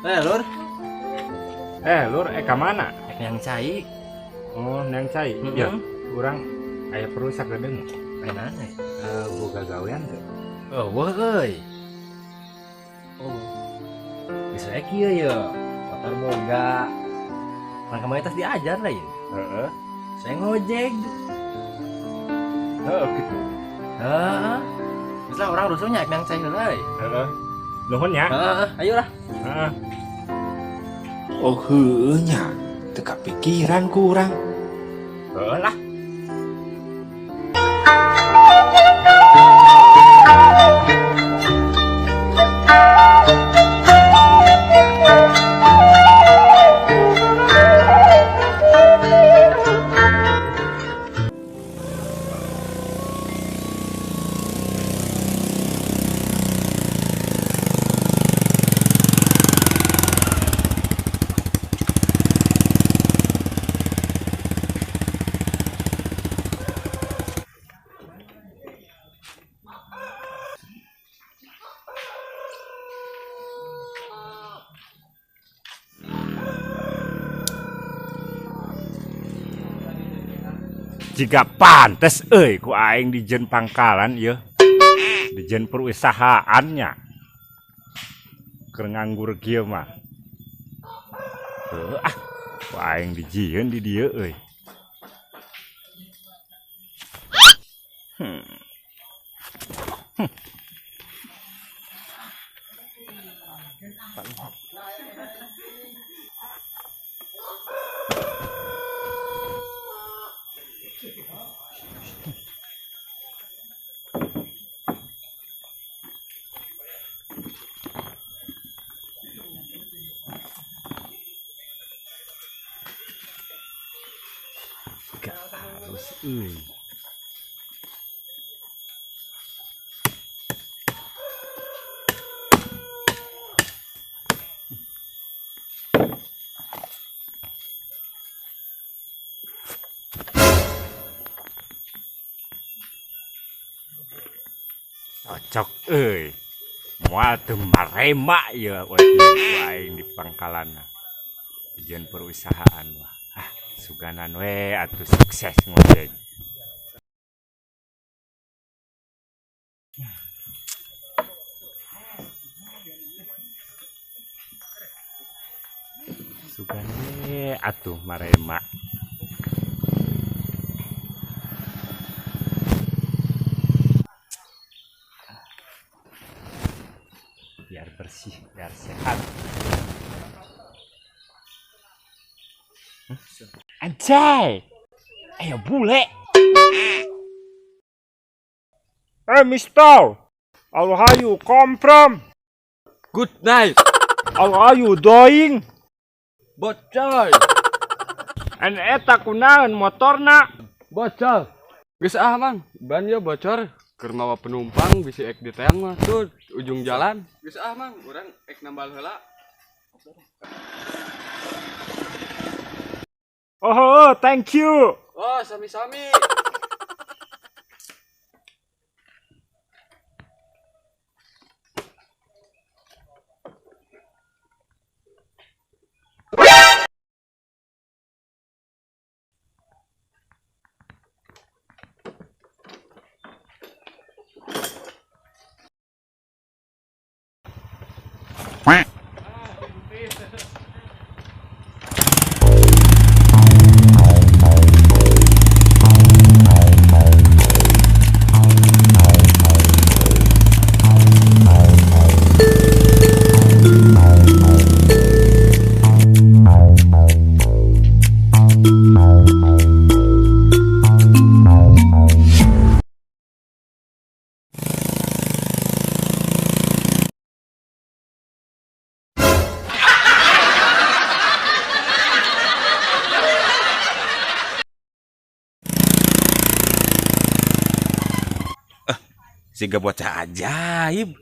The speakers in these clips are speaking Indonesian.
Lur. Lur, kemana? Yang cai. Oh, neng cai. Ya, kurang aya perlu sakedeng. Mana? Boga gawean tuh. Oh, wah euy. Oh. Bisa kieu ya. Motor boga. Orang kemarin tas diajar lah ya. Heeh. Saya ngojek. Heeh gitu. Heeh. Bisa orang rusuhnya yang cai euy. Heeh. Nuhun ya. Heeh, ayolah. Heeh. Oh nya, teu kapikiran kurang. Heeh lah. Jika pantes ku aing dijen pangkalan ya, dijen perusahaannya keur nganggur kieu mah. Ku aing dijieun di dieu euy. Gak harus euy. Cocok euy. Moal teu marema ya aing di pangkalanna. Dijen perusahaan wah. Suganan we atuh sukses ngojek. Sugan we atuh marema. Biar bersih, biar sehat. Anjay, ayo bule. Hey mister, how are you come from? Good night, How are you doing? bocor, And eta kunaon motorna? bocor. Geus mang, ban ya bocor. Keur mawa penumpang bisi ek diteang mah tuh ujung jalan. Geus mang, urang ek nambal heula. Oh, thank you. Oh, sami-sami. Siga bocah ajaib.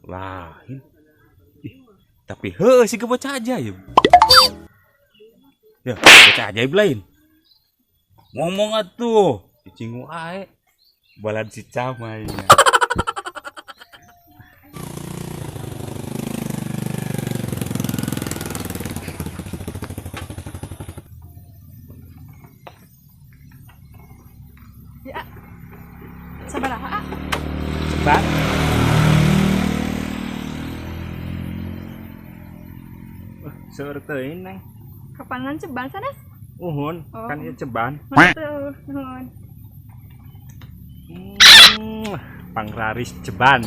Lain. Tapi siga bocah ajaib. Ya, bocah ajaib lain. Ngomong atuh, cicing wae. Balan si camainya. Seur teuing Neng. Kapanan ceban sanes? Uhun, Oh. kan ieu ceban. Tuh, nuhun. Pangraris ceban.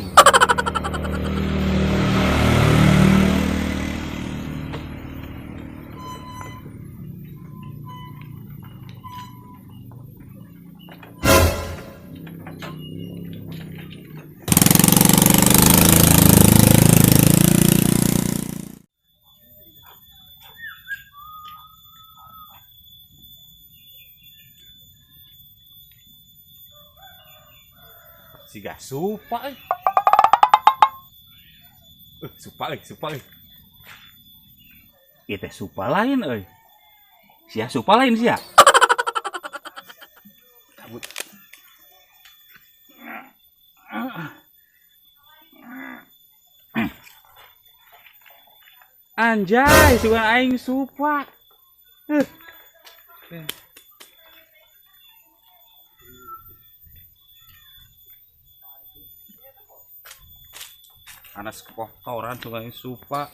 Siga supa euy. Supa euy. Ieu teh supa lain euy. Sia supa lain sia. Cabut. Anjay, sugan aing supa. Anas kotoran sugan aing supa.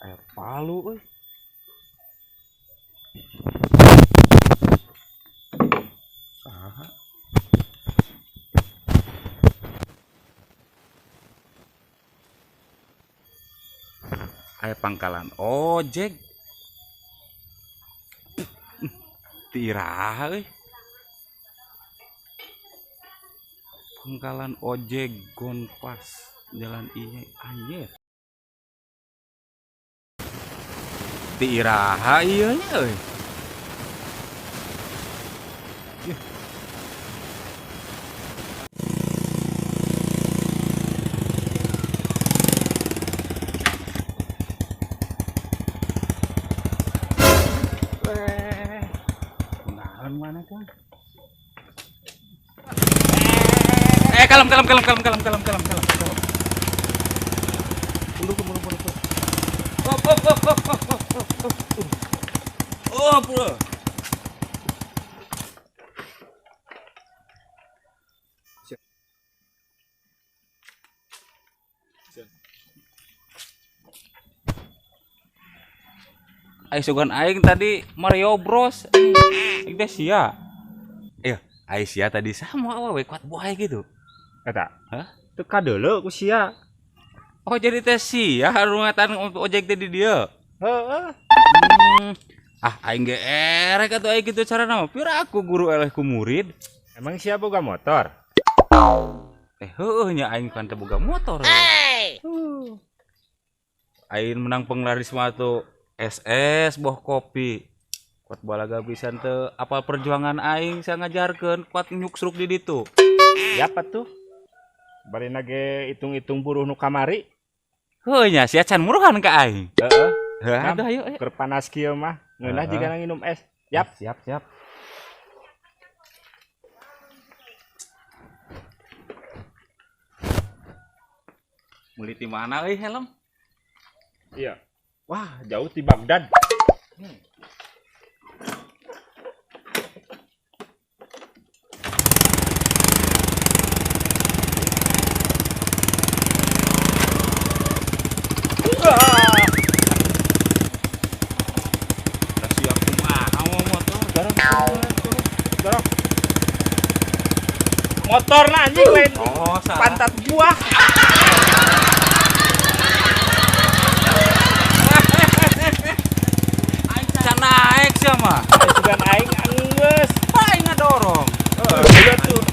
Air palu euy. Saha? Aya pangkalan ojek. Tiraha euy. Pangkalan ojek Gonpas Jalan ieu anjir. Tiraha ieu nya euy. Kenalan mana kan? Kalem. Mundur. Oh, bro. Aing sugan aing tadi Mario Bros. Aing teh sia. Aing sia tadi sama awewe kuat buaya gitu. Eta. Hah? Teu kadeuleu ku sia. Oh jadi teh sia rumatan ojek teh di dieu. Heeh. Aing ge erek atuh aing kitu carana mah. Pira aku guru eleh ku murid. Emang sia boga motor? Heueuh nya aing kan teu boga motor. Aing menang penglaris mah tuh SS boh kopi. Kuat balaga pisan teu apal perjuangan aing saya ngajarkeun kuat nyuksruk di ditu. Ya apa tuh? Bari ge hitung-hitung buruh nu kamari. Heuh nya sia can muruhan ka aing. Heeh. Aduh ayo. Keur panas kieu mah. Ngeunah jigana nginum es. Yap. Siap. Meuli ti mana euy helm? Iya. Wah, jauh di Baghdad. Kasih aku mah motor Dorong. Motor anjing lain. Oh, salah. Pantat buah. Aing can naik sia mah. Sugan aing anggeus. Aing ngadorong. Udah tuh.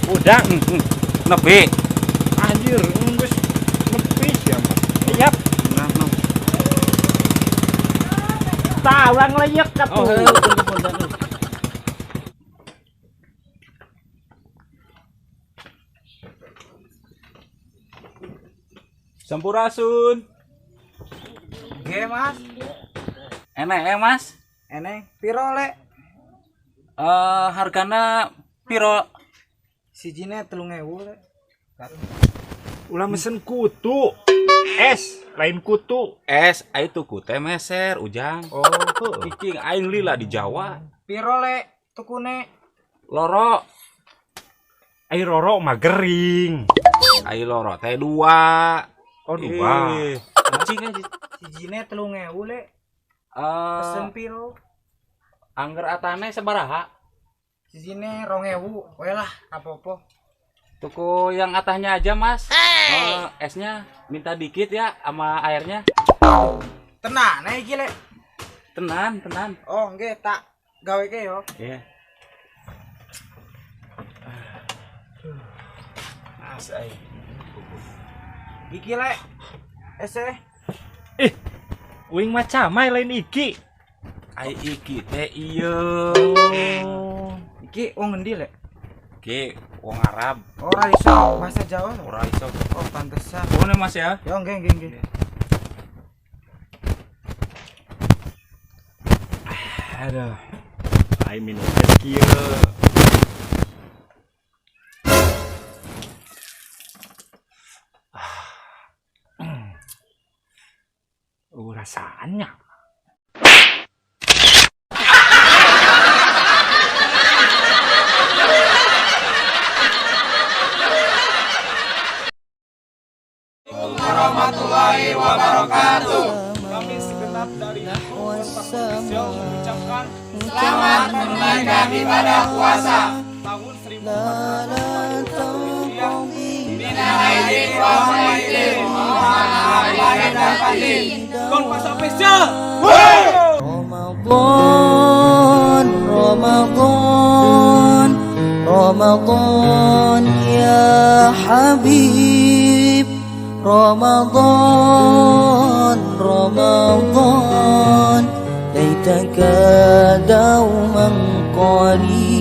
Udang. Nepi. Anjir, geus nepi sia mah. Yap. Nah. Tah ulang leyek atuh. Sampurasun. Oke mas, Enek Mas. eneng piro le? Hargana piro? Sijine 3.000 le. Ulah mesen kutu. Es lain kutu. Es ai tuku teh meser ujang. Oh, heuh. Cicing aing lila di Jawa. Piro le tukune? Loro Ai roro mah gering. ai loro teh 2. Oh, 2. Cicing aja. Sijine 3.000 le. Eh, Pesen piro? angger atane sabaraha? Sijine 2.000. We lah, apa-apa. Tuku yang atahnya aja, Mas. Esnya minta dikit ya sama airnya. Tenan iki le. Tenan. Oh, nggih tak gawe ke yo. Iya. Mas ai. Iki le. Ese. Uing macamai lain iki. Ai iki teh ieu. Iki wong endi le? Ki wong Arab. Ora iso bahasa Jawa. Ora iso. Oh, pantesan. Boleh Mas ya? Yo nggih. Aduh. Ai minum es kieu. Rasaannya. Warahmatullahi wabarakatuh. Kami segenap dari Official mengucapkan selamat menunaikan ibadah puasa tahun 1441 Hijriah. Minal aidin wal faizin. Mohon maaf lahir dan batin. Kon Puasa Official. رمضان يا حبيب رمضان ليتك دوما قريب